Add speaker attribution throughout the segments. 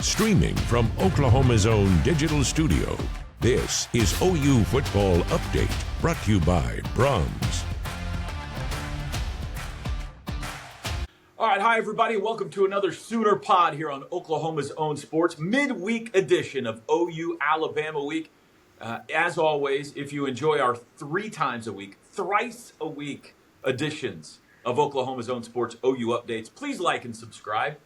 Speaker 1: Streaming from Oklahoma's own digital studio, this is OU Football Update, brought to you by Brahms.
Speaker 2: All right, hi everybody. Welcome to another Sooner Pod here on Oklahoma's Own Sports, midweek edition of OU Alabama Week. As always, if you enjoy our thrice a week editions of Oklahoma's Own Sports OU Updates, please like and subscribe.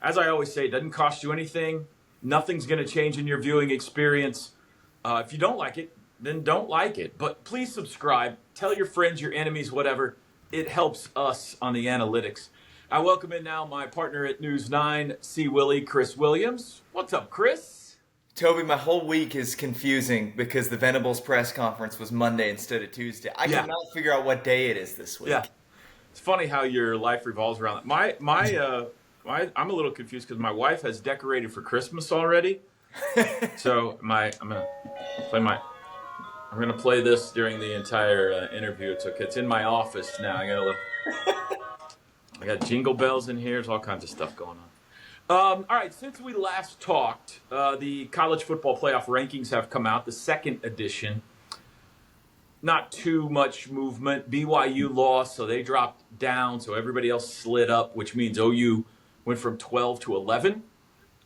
Speaker 2: As I always say, it doesn't cost you anything. Nothing's going to change in your viewing experience. If you don't like it, then don't like it. But please subscribe. Tell your friends, your enemies, whatever. It helps us on the analytics. I welcome in now my partner at News 9, C. Willie, Chris Williams. What's up, Chris?
Speaker 3: Toby, my whole week is confusing because the Venables press conference was Monday instead of Tuesday. I cannot figure out what day it is this week. Yeah,
Speaker 2: it's funny how your life revolves around that. I'm a little confused because my wife has decorated for Christmas already. So I'm gonna play this during the entire interview. It's okay. It's in my office now. I got jingle bells in here. There's all kinds of stuff going on. All right. Since we last talked, the college football playoff rankings have come out. The second edition. Not too much movement. BYU lost, so they dropped down. So everybody else slid up, which means OU went from 12 to 11.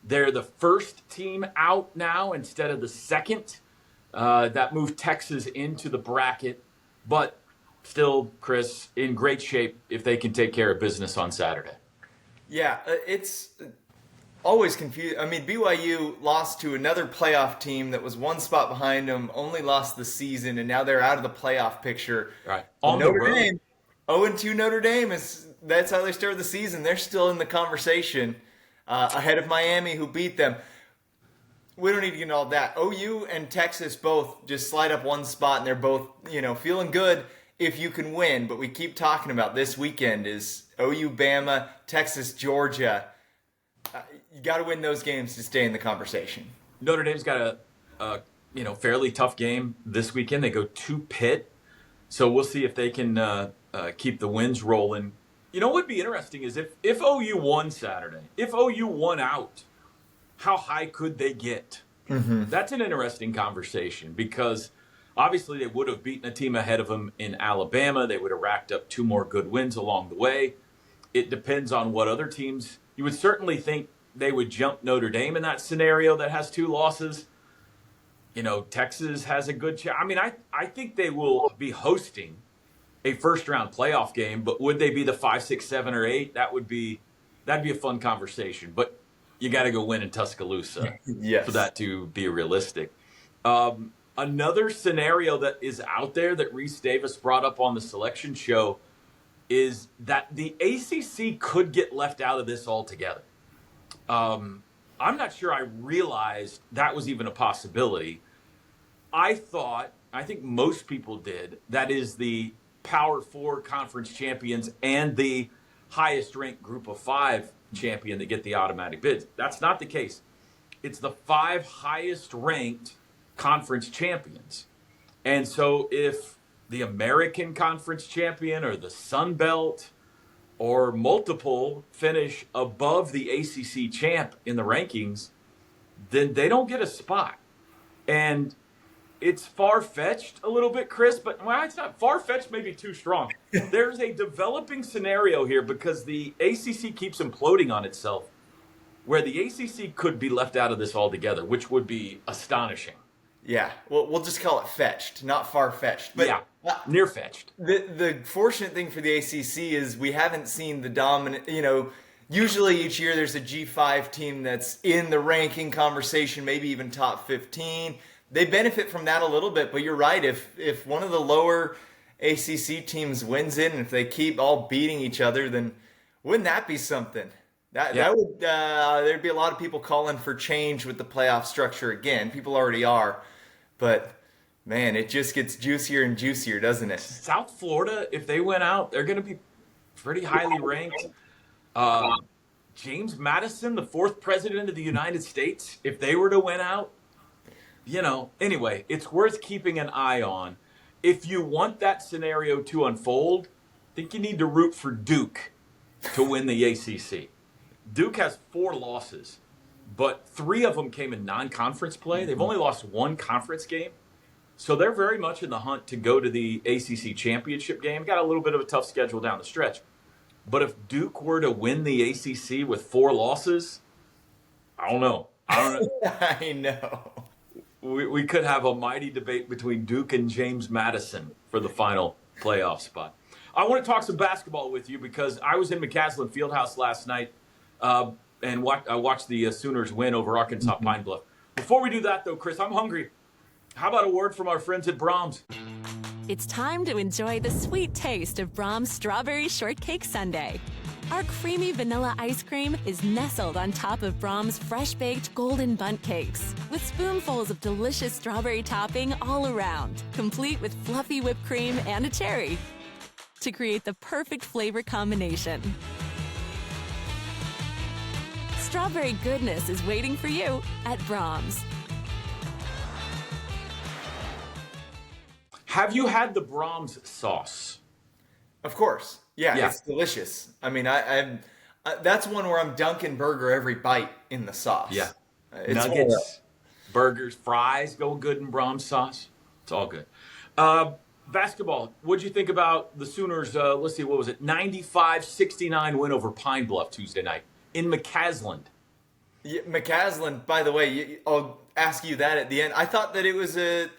Speaker 2: They're the first team out now instead of the second. That moved Texas into the bracket, but still, Chris, in great shape if they can take care of business on Saturday.
Speaker 3: Yeah, it's always confusing. I mean, BYU lost to another playoff team that was one spot behind them, only lost the season, and now they're out of the playoff picture.
Speaker 2: Right.
Speaker 3: On Notre Dame, 0-2 Notre Dame that's how they started the season. They're still in the conversation ahead of Miami, who beat them. We don't need to get into all that. OU and Texas both just slide up one spot, and they're both, feeling good if you can win. But we keep talking about this weekend is OU, Bama, Texas, Georgia. You got to win those games to stay in the conversation.
Speaker 2: Notre Dame's got a fairly tough game this weekend. They go to Pitt, so we'll see if they can keep the wins rolling. You know what would be interesting is if OU won Saturday, if OU won out, how high could they get? Mm-hmm. That's an interesting conversation because obviously they would have beaten a team ahead of them in Alabama. They would have racked up 2 more good wins along the way. It depends on what other teams. You would certainly think they would jump Notre Dame in that scenario that has 2 losses. Texas has a good chance. I mean, I think they will be hosting a first-round playoff game, but would they be the 5, 6, 7, or 8? That'd be a fun conversation. But you got to go win in Tuscaloosa
Speaker 3: yes.
Speaker 2: for that to be realistic. Another scenario that is out there that Reese Davis brought up on the selection show is that the ACC could get left out of this altogether. I'm not sure I realized that was even a possibility. I think most people did, that is the Power 4 conference champions and the highest ranked group of 5 champion that get the automatic bids. That's not the case. It's the 5 highest ranked conference champions. And so if the American Conference champion or the Sun Belt or multiple finish above the ACC champ in the rankings, then they don't get a spot. And it's far-fetched a little bit, Chris, but it's not far-fetched, maybe too strong. There's a developing scenario here because the ACC keeps imploding on itself where the ACC could be left out of this altogether, which would be astonishing.
Speaker 3: Yeah, well, we'll just call it fetched, not far-fetched. But
Speaker 2: yeah, near-fetched.
Speaker 3: The fortunate thing for the ACC is we haven't seen the dominant, usually each year there's a G5 team that's in the ranking conversation, maybe even top 15. They benefit from that a little bit, but you're right. If one of the lower ACC teams wins it, and if they keep all beating each other, then wouldn't that be something? That would there'd be a lot of people calling for change with the playoff structure again. People already are, but man, it just gets juicier and juicier, doesn't it?
Speaker 2: South Florida, if they went out, they're going to be pretty highly ranked. James Madison, the 4th president of the United States, if they were to win out. Anyway, it's worth keeping an eye on. If you want that scenario to unfold, I think you need to root for Duke to win the ACC. Duke has 4 losses but 3 of them came in non-conference play. They've only lost 1 conference game. So they're very much in the hunt to go to the ACC championship game. Got a little bit of a tough schedule down the stretch. But if Duke were to win the ACC with 4 losses, I don't know.
Speaker 3: I know.
Speaker 2: We could have a mighty debate between Duke and James Madison for the final playoff spot. I want to talk some basketball with you because I was in McCaslin Fieldhouse last night and I watched the Sooners win over Arkansas Pine Bluff. Before we do that, though, Chris, I'm hungry. How about a word from our friends at Brahms?
Speaker 4: It's time to enjoy the sweet taste of Brahms Strawberry Shortcake Sundae. Our creamy vanilla ice cream is nestled on top of Brahms fresh-baked golden bundt cakes with spoonfuls of delicious strawberry topping all around, complete with fluffy whipped cream and a cherry to create the perfect flavor combination. Strawberry goodness is waiting for you at Brahms.
Speaker 2: Have you had the Brahms sauce?
Speaker 3: Of course. Yeah, it's delicious. I mean, I'm that's one where I'm dunking burger every bite in the sauce.
Speaker 2: Yeah.
Speaker 3: It's
Speaker 2: Nuggets, burgers, fries go good in Brahms sauce. It's all good. Basketball, what'd you think about the Sooners, let's see, what was it, 95-69 win over Pine Bluff Tuesday night in McCaslin?
Speaker 3: Yeah, McCaslin, by the way, I'll ask you that at the end. I thought that it was a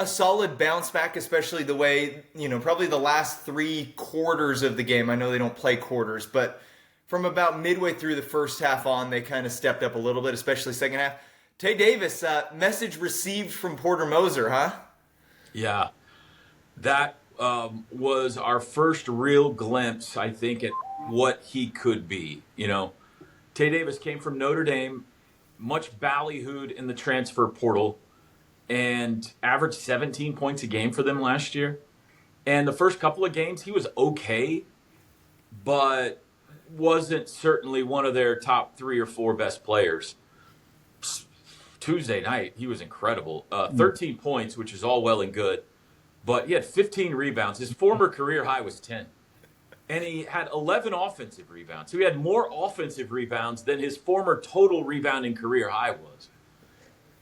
Speaker 3: solid bounce back, especially the way, probably the last 3 quarters of the game. I know they don't play quarters, but from about midway through the first half on, they kind of stepped up a little bit, especially second half. Tay Davis, message received from Porter Moser, huh?
Speaker 2: Yeah, that was our first real glimpse, I think, at what he could be. Tay Davis came from Notre Dame, much ballyhooed in the transfer portal, and averaged 17 points a game for them last year. And the first couple of games, he was okay, but wasn't certainly one of their top 3 or 4 best players. Tuesday night, he was incredible. 13 points, which is all well and good, but he had 15 rebounds. His former career high was 10. And he had 11 offensive rebounds. So he had more offensive rebounds than his former total rebounding career high was.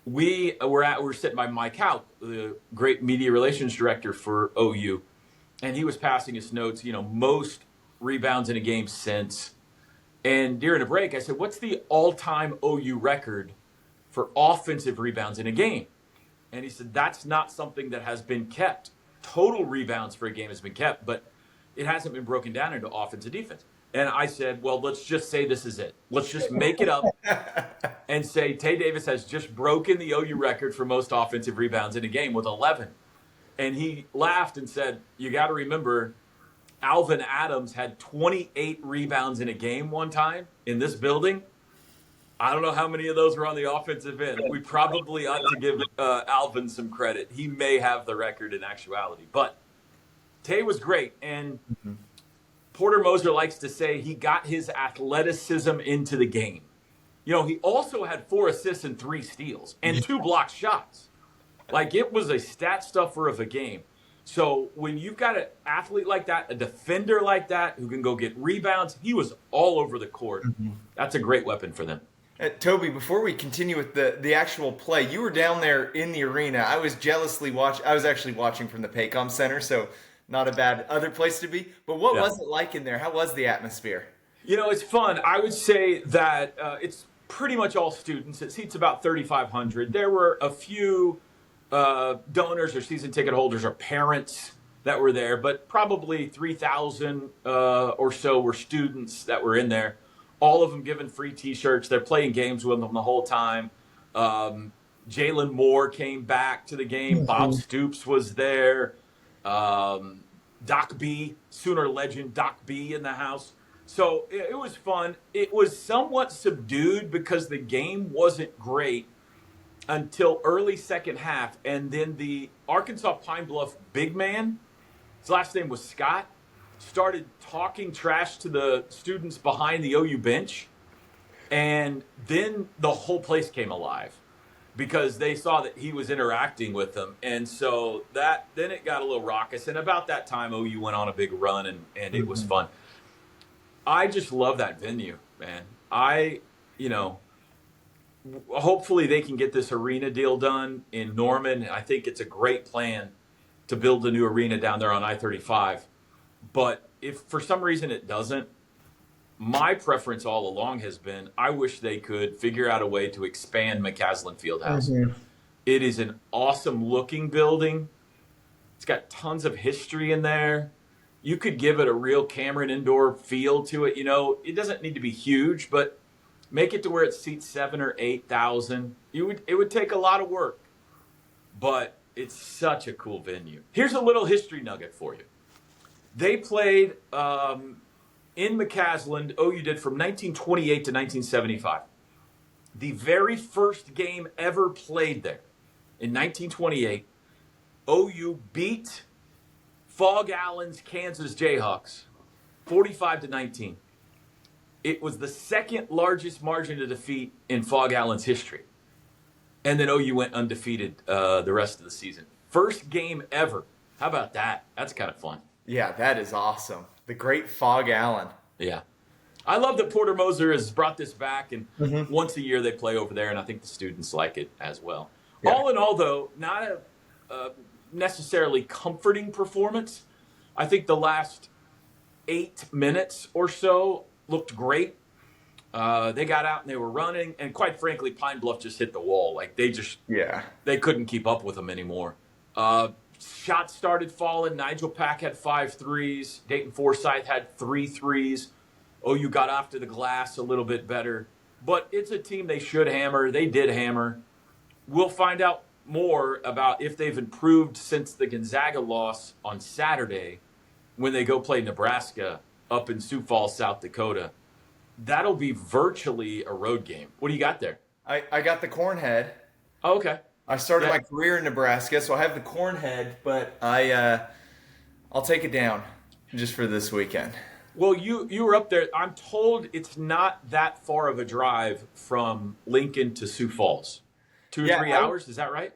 Speaker 2: We were sitting by Mike Hout, the great media relations director for OU, and he was passing us notes, most rebounds in a game since. And during a break, I said, what's the all-time OU record for offensive rebounds in a game? And he said, that's not something that has been kept. Total rebounds for a game has been kept, but it hasn't been broken down into offense and defense. And I said, well, let's just say this is it. Let's just make it up and say Tay Davis has just broken the OU record for most offensive rebounds in a game with 11. And he laughed and said, you got to remember, Alvin Adams had 28 rebounds in a game one time in this building. I don't know how many of those were on the offensive end. We probably ought to give Alvin some credit. He may have the record in actuality. But Tay was great, and Porter Moser likes to say he got his athleticism into the game. He also had 4 assists and 3 steals and 2 blocked shots. Like, it was a stat stuffer of a game. So when you've got an athlete like that, a defender like that who can go get rebounds, he was all over the court. That's a great weapon for them.
Speaker 3: Toby, before we continue with the actual play, you were down there in the arena. I was jealously watching. I was actually watching from the Paycom Center, so not a bad other place to be. But what was it like in there? How was the atmosphere?
Speaker 2: It's fun. I would say that it's pretty much all students. It seats about 3,500. There were a few donors or season ticket holders or parents that were there, but probably 3,000 or so were students that were in there. All of them given free T-shirts. They're playing games with them the whole time. Jalen Moore came back to the game. Bob Stoops was there. Doc B, Sooner legend Doc B in the house. So it was fun. It was somewhat subdued because the game wasn't great until early second half. And then the Arkansas Pine Bluff big man, his last name was Scott, started talking trash to the students behind the OU bench. And then the whole place came alive because they saw that he was interacting with them. And so then it got a little raucous. And about that time, OU went on a big run, and it was fun. I just love that venue, man. hopefully they can get this arena deal done in Norman. I think it's a great plan to build a new arena down there on I-35. But if for some reason it doesn't, my preference all along has been I wish they could figure out a way to expand McCaslin Fieldhouse. Mm-hmm. It is an awesome looking building. It's got tons of history in there. You could give it a real Cameron Indoor feel to it. It doesn't need to be huge, but make it to where it seats 7,000 or 8,000. It would take a lot of work, but it's such a cool venue. Here's a little history nugget for you. They played in McCaslin, OU did from 1928 to 1975. The very first game ever played there in 1928, OU beat Fog Allen's Kansas Jayhawks 45-19. It was the second largest margin of defeat in Fog Allen's history. And then OU went undefeated the rest of the season. First game ever. How about that? That's kind of fun.
Speaker 3: Yeah, that is awesome. The great Fog Allen.
Speaker 2: Yeah. I love that Porter Moser has brought this back, and once a year they play over there, and I think the students like it as well. Yeah. All in all, though, not a necessarily comforting performance. I think the last 8 minutes or so looked great. They got out and they were running, and quite frankly, Pine Bluff just hit the wall. Like they couldn't keep up with them anymore. Shots started falling. Nigel Pack had 5 threes. Dayton Forsyth had 3 threes. OU got off to the glass a little bit better. But it's a team they should hammer. They did hammer. We'll find out more about if they've improved since the Gonzaga loss on Saturday when they go play Nebraska up in Sioux Falls, South Dakota. That'll be virtually a road game. What do you got there?
Speaker 3: I got the Cornhead.
Speaker 2: Oh, okay.
Speaker 3: I started my career in Nebraska, so I have the Cornhead, but I'll take it down just for this weekend.
Speaker 2: Well, you were up there. I'm told it's not that far of a drive from Lincoln to Sioux Falls. 2 or 3 hours, is that right?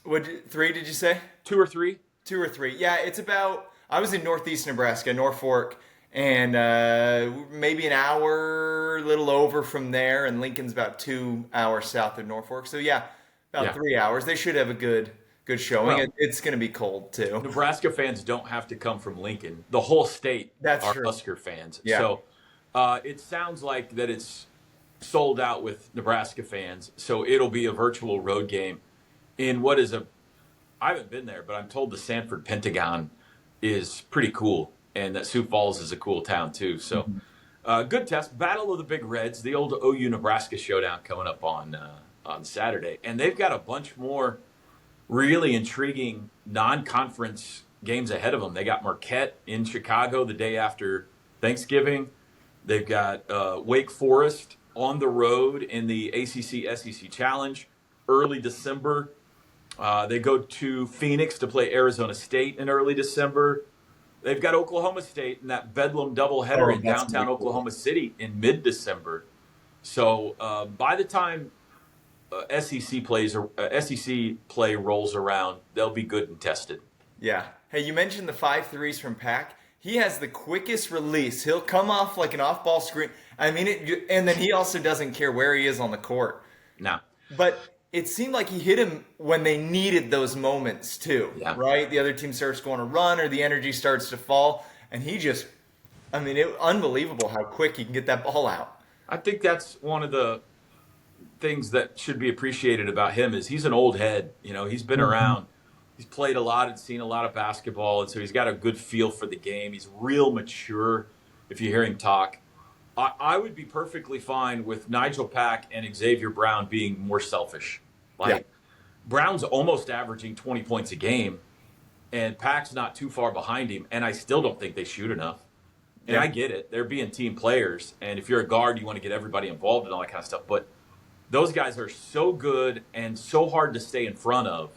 Speaker 3: 3 did you say?
Speaker 2: 2 or 3?
Speaker 3: 2 or 3. Yeah, it's about, I was in northeast Nebraska, Norfolk, and maybe an hour, a little over from there, and Lincoln's about 2 hours south of Norfolk. So yeah, about 3 hours. They should have a good showing. Well, it's going to be cold too.
Speaker 2: Nebraska fans don't have to come from Lincoln. The whole state are Husker fans. Yeah. So it sounds like that it's sold out with Nebraska fans. So it'll be a virtual road game in what is I haven't been there, but I'm told the Sanford Pentagon is pretty cool, and that Sioux Falls is a cool town too. So good test. Battle of the Big Reds, the old OU Nebraska showdown coming up on Saturday. And they've got a bunch more really intriguing non-conference games ahead of them. They got Marquette in Chicago the day after Thanksgiving. They've got Wake Forest on the road in the ACC SEC Challenge early December. They go to Phoenix to play Arizona State in early December. They've got Oklahoma State in that Bedlam doubleheader in downtown Oklahoma City in mid-December. So by the time SEC play rolls around, they'll be good and tested.
Speaker 3: Yeah. Hey, you mentioned the 5 threes from Pack. He has the quickest release. He'll come off like an off-ball screen. I mean, and then he also doesn't care where he is on the court.
Speaker 2: No.
Speaker 3: But it seemed like he hit him when they needed those moments too, right? The other team starts going to run or the energy starts to fall, and he just, unbelievable how quick he can get that ball out.
Speaker 2: I think that's one of the things that should be appreciated about him is he's an old head. He's been around. He's played a lot and seen a lot of basketball, and so he's got a good feel for the game. He's real mature if you hear him talk. I would be perfectly fine with Nigel Pack and Xavier Brown being more selfish. Brown's almost averaging 20 points a game, and Pack's not too far behind him, and I still don't think they shoot enough. And I get it. They're being team players, and if you're a guard, you want to get everybody involved and all that kind of stuff. But those guys are so good and so hard to stay in front of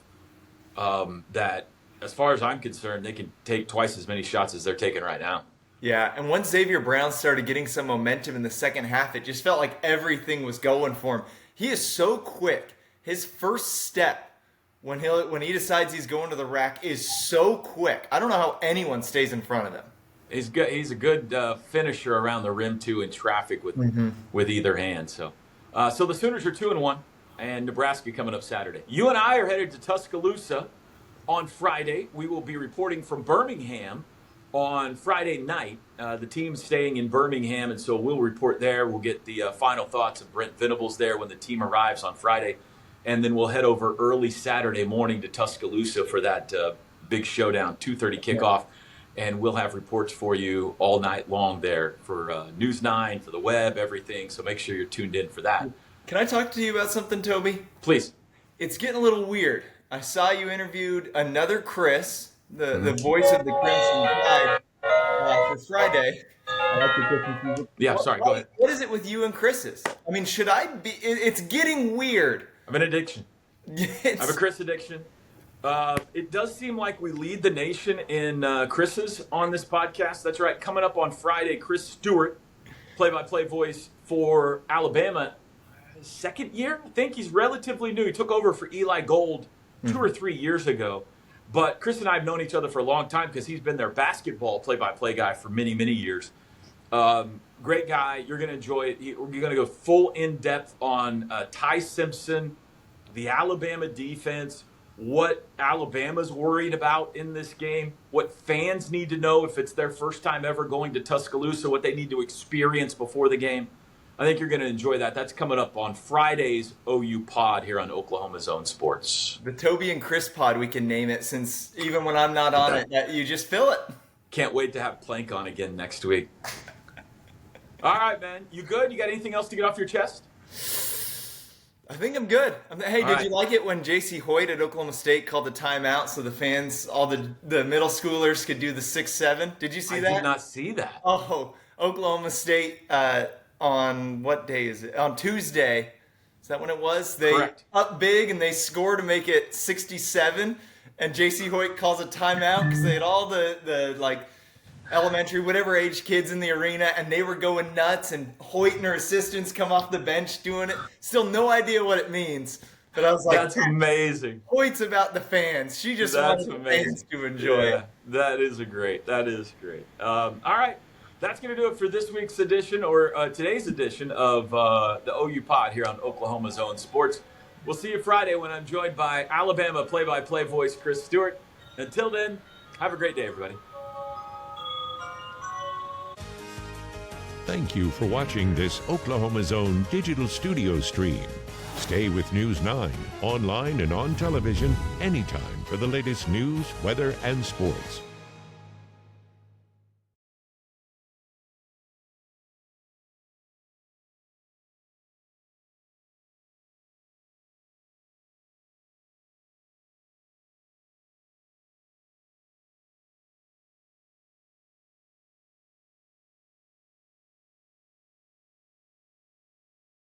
Speaker 2: that, as far as I'm concerned, they can take twice as many shots as they're taking right now.
Speaker 3: Yeah, and once Xavier Brown started getting some momentum in the second half, it just felt like everything was going for him. He is so quick. His first step when he decides he's going to the rack is so quick. I don't know how anyone stays in front of him.
Speaker 2: He's good. He's a good finisher around the rim too in traffic with either hand. So So the Sooners are 2-1, and Nebraska coming up Saturday. You and I are headed to Tuscaloosa on Friday. We will be reporting from Birmingham on Friday night. The team's staying in Birmingham, and so we'll report there. We'll get the final thoughts of Brent Venables there when the team arrives on Friday, and then we'll head over early Saturday morning to Tuscaloosa for that big showdown, 2:30 kickoff, and we'll have reports for you all night long there for News 9, for the web, everything, so make sure you're tuned in for that.
Speaker 3: Can I talk to you about something, Toby?
Speaker 2: Please.
Speaker 3: It's getting a little weird. I saw you interviewed another Chris, the voice of the Crimson Tide, for Friday.
Speaker 2: Yeah, sorry, go ahead.
Speaker 3: What is it with you and Chris's? I mean, should I be... It's getting weird.
Speaker 2: I'm an addiction. I have a Chris addiction. It does seem like we lead the nation in Chris's on this podcast. That's right. Coming up on Friday, Chris Stewart, play-by-play voice for Alabama. Second year? I think he's relatively new. He took over for Eli Gold 2 or 3 years ago. But Chris and I have known each other for a long time because he's been their basketball play-by-play guy for many, many years. Great guy. You're going to enjoy it. You're going to go full in-depth on Ty Simpson, the Alabama defense, what Alabama's worried about in this game, what fans need to know if it's their first time ever going to Tuscaloosa, what they need to experience before the game. I think you're going to enjoy that. That's coming up on Friday's OU Pod here on Oklahoma's Own Sports.
Speaker 3: The Toby and Chris Pod, we can name it, since even when I'm not on it, you just feel it.
Speaker 2: Can't wait to have Plank on again next week. All right, man. You good? You got anything else to get off your chest?
Speaker 3: I think I'm good. Hey, did you like it when J.C. Hoyt at Oklahoma State called the timeout so the fans, all the middle schoolers could do the 6-7? Did you see that?
Speaker 2: I did not see that.
Speaker 3: Oh, Oklahoma State on what day is it? On Tuesday. Is that when it was? They
Speaker 2: Correct.
Speaker 3: Up big and they score to make it 67. And J.C. Hoyt calls a timeout because they had all the like elementary, whatever age kids in the arena, and they were going nuts. And Hoyt and her assistants come off the bench doing it. Still no idea what it means. But I was like,
Speaker 2: that's amazing.
Speaker 3: Hoyt's about the fans. She just wanted the fans to enjoy it.
Speaker 2: That is great. All right. That's going to do it for this week's edition, or today's edition of the OU Pod here on Oklahoma's Own Sports. We'll see you Friday when I'm joined by Alabama play-by-play voice Chris Stewart. Until then, have a great day, everybody.
Speaker 1: Thank you for watching this Oklahoma's Own digital studio stream. Stay with News 9, online and on television, anytime for the latest news, weather, and sports.